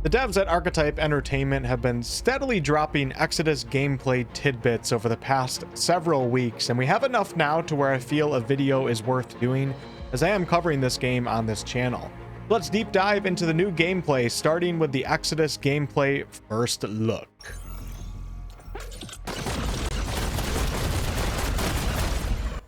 The devs at Archetype Entertainment have been steadily dropping Exodus gameplay tidbits over the past several weeks, and we have enough now to where I feel a video is worth doing, as I am covering this game on this channel. Let's deep dive into the new gameplay, starting with the Exodus gameplay first look.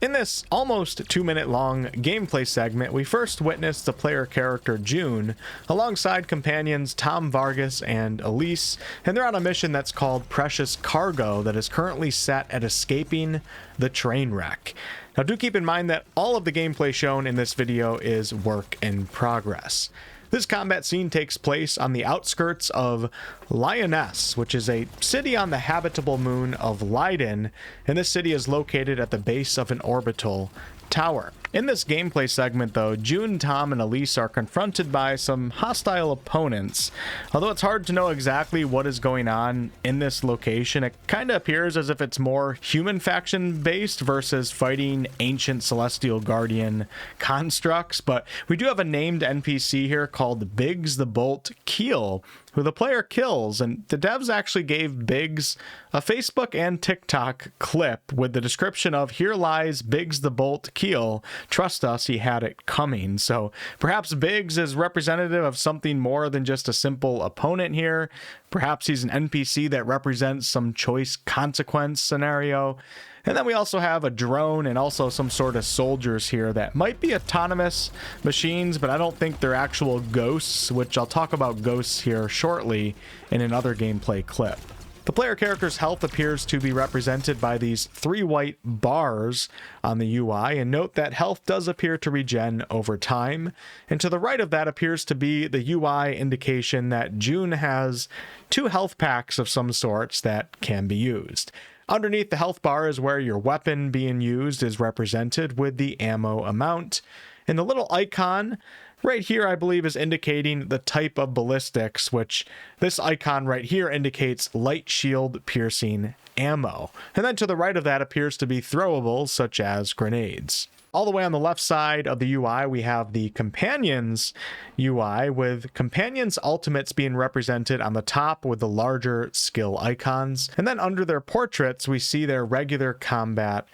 In this almost 2-minute long gameplay segment, we first witnessed the player character June alongside companions Tom Vargas and Elise, and they're on a mission that's called Precious Cargo that is currently set at escaping the train wreck. Now do keep in mind that all of the gameplay shown in this video is work in progress. This combat scene takes place on the outskirts of Lyonesse, which is a city on the habitable moon of Lydon, and this city is located at the base of an orbital tower. In this gameplay segment though, June, Tom, and Elise are confronted by some hostile opponents. Although it's hard to know exactly what is going on in this location, it kind of appears as if it's more human faction based versus fighting ancient celestial guardian constructs. But we do have a named NPC here called Biggs the Bolt Keel, who the player kills, and the devs actually gave Biggs a Facebook and TikTok clip with the description of "Here lies Biggs the Bolt Keel. Trust us, he had it coming." So perhaps Biggs is representative of something more than just a simple opponent here. Perhaps he's an NPC that represents some choice consequence scenario. And then we also have a drone and also some sort of soldiers here that might be autonomous machines, but I don't think they're actual ghosts, which I'll talk about ghosts here shortly in another gameplay clip. The player character's health appears to be represented by these 3 white bars on the UI, and note that health does appear to regen over time. And to the right of that appears to be the UI indication that June has 2 health packs of some sorts that can be used. Underneath the health bar is where your weapon being used is represented with the ammo amount. And the little icon right here, I believe, is indicating the type of ballistics, which this icon right here indicates light shield piercing ammo. And then to the right of that appears to be throwables such as grenades. All the way on the left side of the UI, we have the Companions UI, with Companions ultimates being represented on the top with the larger skill icons. And then under their portraits, we see their regular combat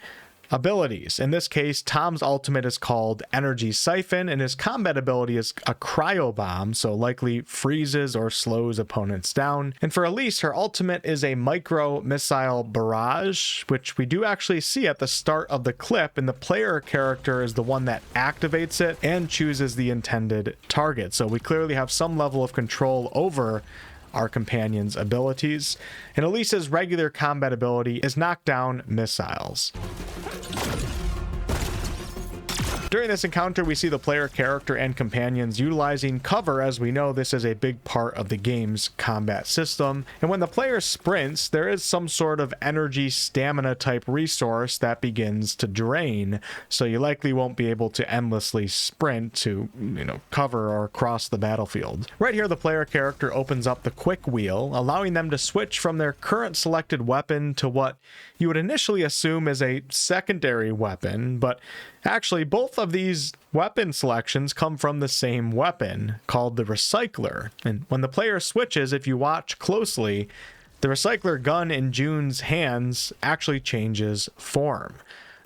abilities. In this case, Tom's ultimate is called Energy Siphon, and his combat ability is a cryo bomb, so likely freezes or slows opponents down. And for Elise, her ultimate is a micro missile barrage, which we do actually see at the start of the clip, and the player character is the one that activates it and chooses the intended target. So we clearly have some level of control over our companion's abilities. And Elise's regular combat ability is knock down missiles. During this encounter, we see the player character and companions utilizing cover, as we know this is a big part of the game's combat system. And when the player sprints, there is some sort of energy stamina type resource that begins to drain, so you likely won't be able to endlessly sprint to, cover or cross the battlefield. Right here, the player character opens up the quick wheel, allowing them to switch from their current selected weapon to what you would initially assume is a secondary weapon, but actually both of these weapon selections come from the same weapon called the Recycler. And when the player switches, if you watch closely, the Recycler gun in June's hands actually changes form.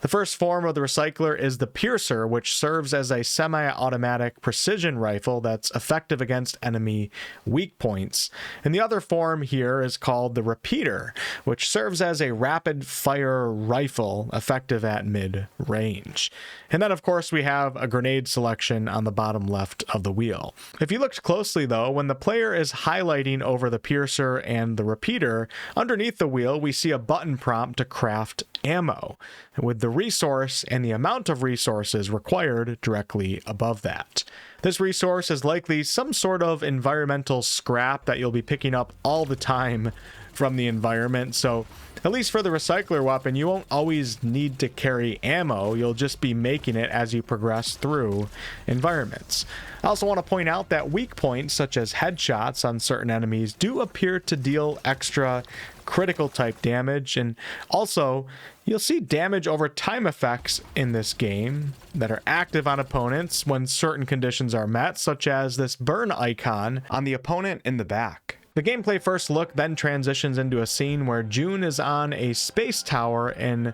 The first form of the Recycler is the Piercer, which serves as a semi-automatic precision rifle that's effective against enemy weak points. And the other form here is called the Repeater, which serves as a rapid-fire rifle effective at mid-range. And then, of course, we have a grenade selection on the bottom left of the wheel. If you looked closely, though, when the player is highlighting over the Piercer and the Repeater, underneath the wheel, we see a button prompt to craft ammo, with the resource and the amount of resources required directly above that. This resource is likely some sort of environmental scrap that you'll be picking up all the time from the environment, so at least for the Recycler weapon, you won't always need to carry ammo, you'll just be making it as you progress through environments. I also want to point out that weak points such as headshots on certain enemies do appear to deal extra critical type damage, and also you'll see damage over time effects in this game that are active on opponents when certain conditions are met, such as this burn icon on the opponent in the back. The gameplay first look then transitions into a scene where June is on a space tower in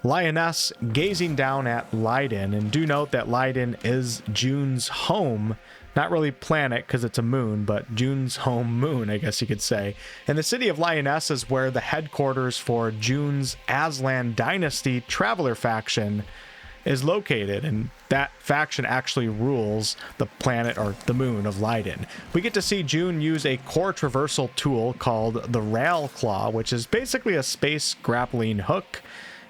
Lioness gazing down at Leiden, and do note that Leiden is June's home, not really planet because it's a moon, but June's home moon, I guess you could say. And the city of Lioness is where the headquarters for June's Aslan Dynasty Traveler faction is located, and that faction actually rules the planet, or the moon, of Leiden. We get to see June use a core traversal tool called the Rail Claw, which is basically a space grappling hook.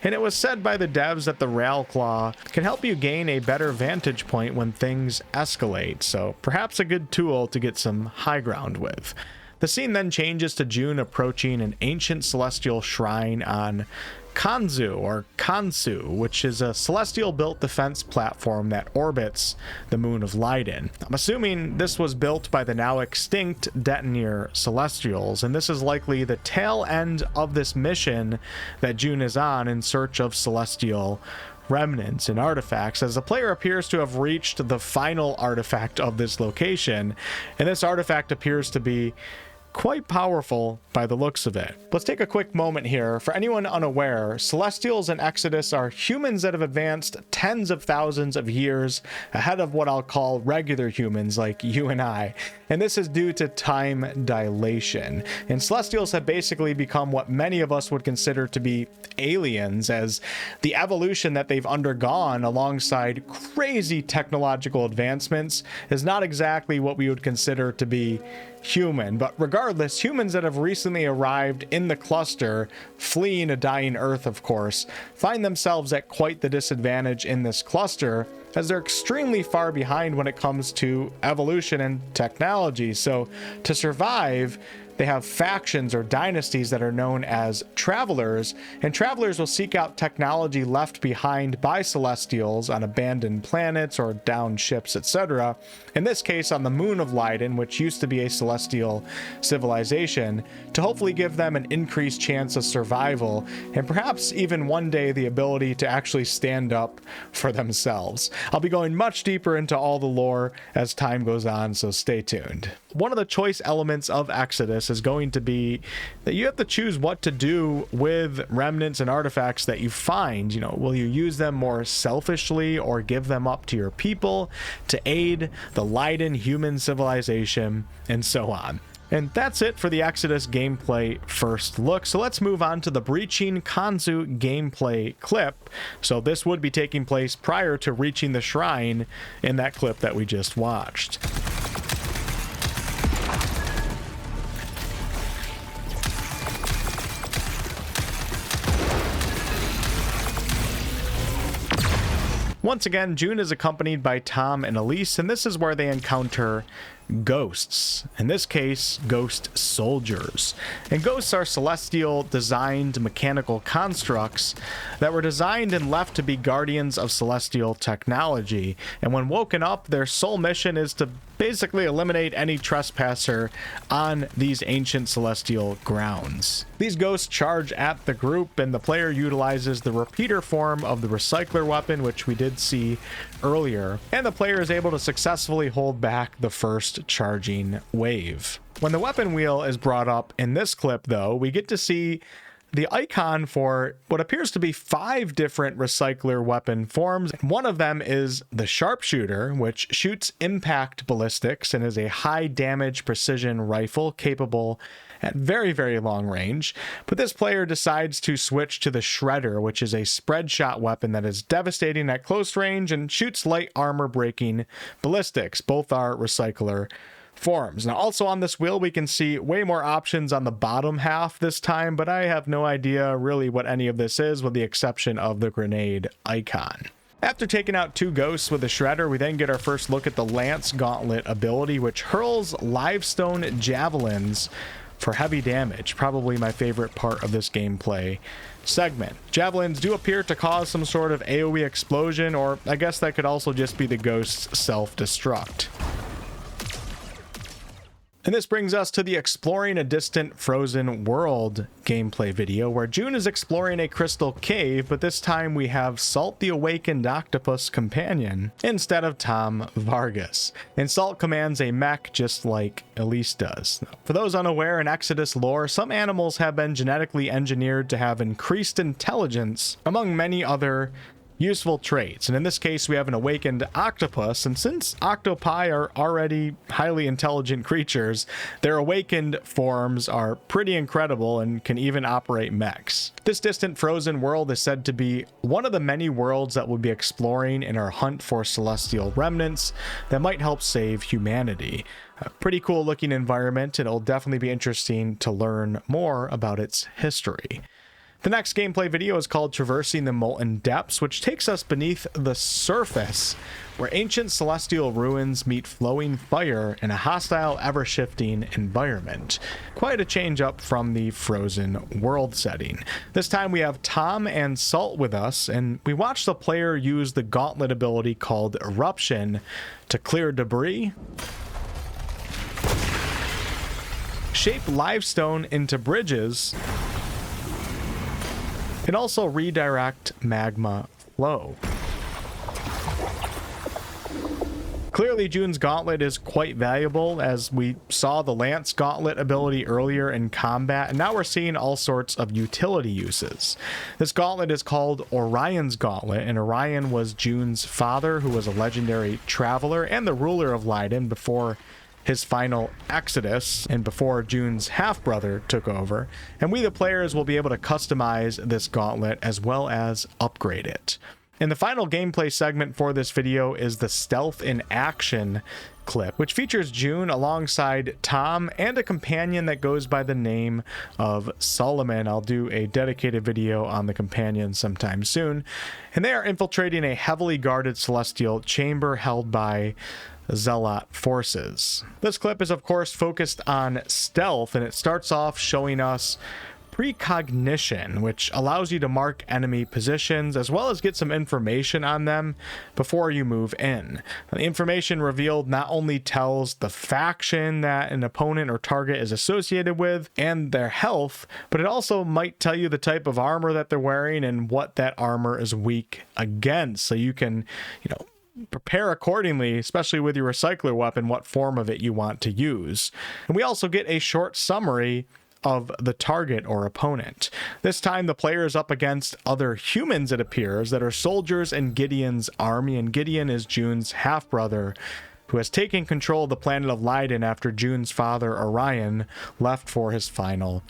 And it was said by the devs that the Rail Claw can help you gain a better vantage point when things escalate, so perhaps a good tool to get some high ground with. The scene then changes to June approaching an ancient celestial shrine on Khonsu, or Khonsu, which is a celestial-built defense platform that orbits the moon of Leiden. I'm assuming this was built by the now extinct Detoneer Celestials, and this is likely the tail end of this mission that June is on in search of celestial remnants and artifacts, as the player appears to have reached the final artifact of this location, and this artifact appears to be quite powerful by the looks of it. Let's take a quick moment here. For anyone unaware, Celestials in Exodus are humans that have advanced tens of thousands of years ahead of what I'll call regular humans like you and I. And this is due to time dilation. And Celestials have basically become what many of us would consider to be aliens, as the evolution that they've undergone alongside crazy technological advancements is not exactly what we would consider to be human. But regardless, humans that have recently arrived in the cluster, fleeing a dying Earth of course, find themselves at quite the disadvantage in this cluster, as they're extremely far behind when it comes to evolution and technology. So to survive, they have factions or dynasties that are known as travelers, and travelers will seek out technology left behind by Celestials on abandoned planets or downed ships, etc. In this case, on the moon of Leiden, which used to be a celestial civilization, to hopefully give them an increased chance of survival, and perhaps even one day the ability to actually stand up for themselves. I'll be going much deeper into all the lore as time goes on, so stay tuned. One of the choice elements of Exodus is going to be that you have to choose what to do with remnants and artifacts that you find. You know, will you use them more selfishly or give them up to your people to aid the Leiden human civilization, and so on. And that's it for the Exodus gameplay first look. So let's move on to the Breaching Khonsu gameplay clip. So this would be taking place prior to reaching the shrine in that clip that we just watched. Once again, June is accompanied by Tom and Elise, and this is where they encounter ghosts. In this case, ghost soldiers. And ghosts are celestial designed mechanical constructs that were designed and left to be guardians of celestial technology. And when woken up, their sole mission is to basically eliminate any trespasser on these ancient celestial grounds. These ghosts charge at the group, and the player utilizes the repeater form of the recycler weapon, which we did see earlier, and the player is able to successfully hold back the first charging wave. When the weapon wheel is brought up in this clip, though, we get to see the icon for what appears to be 5 different recycler weapon forms. One of them is the sharpshooter, which shoots impact ballistics and is a high damage precision rifle capable at very, very long range. But this player decides to switch to the shredder, which is a spread shot weapon that is devastating at close range and shoots light armor breaking ballistics. Both are recycler forms. Now, also on this wheel, we can see way more options on the bottom half this time, but I have no idea really what any of this is, with the exception of the grenade icon. After taking out 2 ghosts with the shredder, we then get our first look at the Lance Gauntlet ability, which hurls livestone javelins for heavy damage. Probably my favorite part of this gameplay segment. Javelins do appear to cause some sort of AoE explosion, or I guess that could also just be the ghost's self-destruct. And this brings us to the Exploring a Distant Frozen World gameplay video, where June is exploring a crystal cave, but this time we have Salt the Awakened Octopus companion instead of Tom Vargas. And Salt commands a mech just like Elise does. For those unaware, in Exodus lore, some animals have been genetically engineered to have increased intelligence, among many other useful traits, and in this case we have an awakened octopus, and since octopi are already highly intelligent creatures, their awakened forms are pretty incredible and can even operate mechs. This distant frozen world is said to be one of the many worlds that we'll be exploring in our hunt for celestial remnants that might help save humanity. A pretty cool looking environment, and it'll definitely be interesting to learn more about its history. The next gameplay video is called Traversing the Molten Depths, which takes us beneath the surface, where ancient celestial ruins meet flowing fire in a hostile, ever-shifting environment. Quite a change up from the frozen world setting. This time we have Tom and Salt with us, and we watch the player use the gauntlet ability called Eruption to clear debris, shape limestone into bridges, and also redirect magma flow. Clearly, June's gauntlet is quite valuable, as we saw the Lance gauntlet ability earlier in combat, and now we're seeing all sorts of utility uses. This gauntlet is called Orion's Gauntlet, and Orion was June's father, who was a legendary traveler and the ruler of Leyden before his final exodus and before June's half-brother took over, and we the players will be able to customize this gauntlet as well as upgrade it. And the final gameplay segment for this video is the Stealth in Action clip, which features June alongside Tom and a companion that goes by the name of Solomon. I'll do a dedicated video on the companion sometime soon. And they are infiltrating a heavily guarded celestial chamber held by Zealot forces. This clip is of course focused on stealth, and it starts off showing us precognition, which allows you to mark enemy positions as well as get some information on them before you move in. The information revealed not only tells the faction that an opponent or target is associated with and their health, but it also might tell you the type of armor that they're wearing and what that armor is weak against, so you can, prepare accordingly, especially with your recycler weapon, what form of it you want to use. And we also get a short summary of the target or opponent. This time the player is up against other humans, it appears, that are soldiers in Gideon's army, and Gideon is June's half-brother who has taken control of the planet of Leyden after June's father Orion left for his final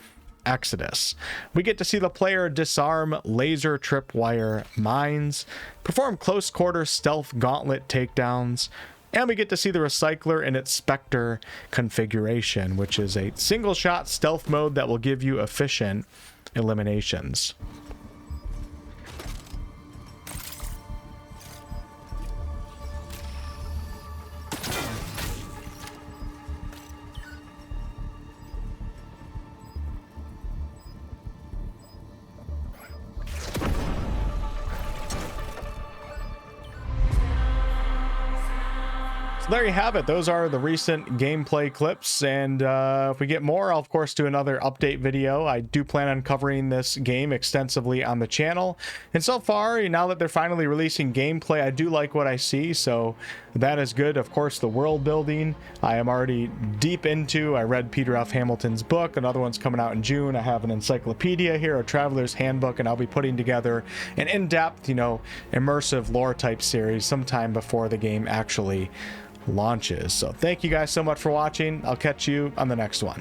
exodus. We get to see the player disarm laser tripwire mines, perform close quarter stealth gauntlet takedowns, and we get to see the recycler in its Spectre configuration, which is a single shot stealth mode that will give you efficient eliminations. So there you have it. Those are the recent gameplay clips, and if we get more, I'll of course do another update video. I do plan on covering this game extensively on the channel, and so far, now that they're finally releasing gameplay, I do like what I see, so that is good. Of course, the world building I am already deep into. I read Peter F. Hamilton's book. Another one's coming out in June. I have an encyclopedia here, a traveler's handbook, and I'll be putting together an in-depth, immersive lore type series sometime before the game actually launches. So thank you guys so much for watching. I'll catch you on the next one.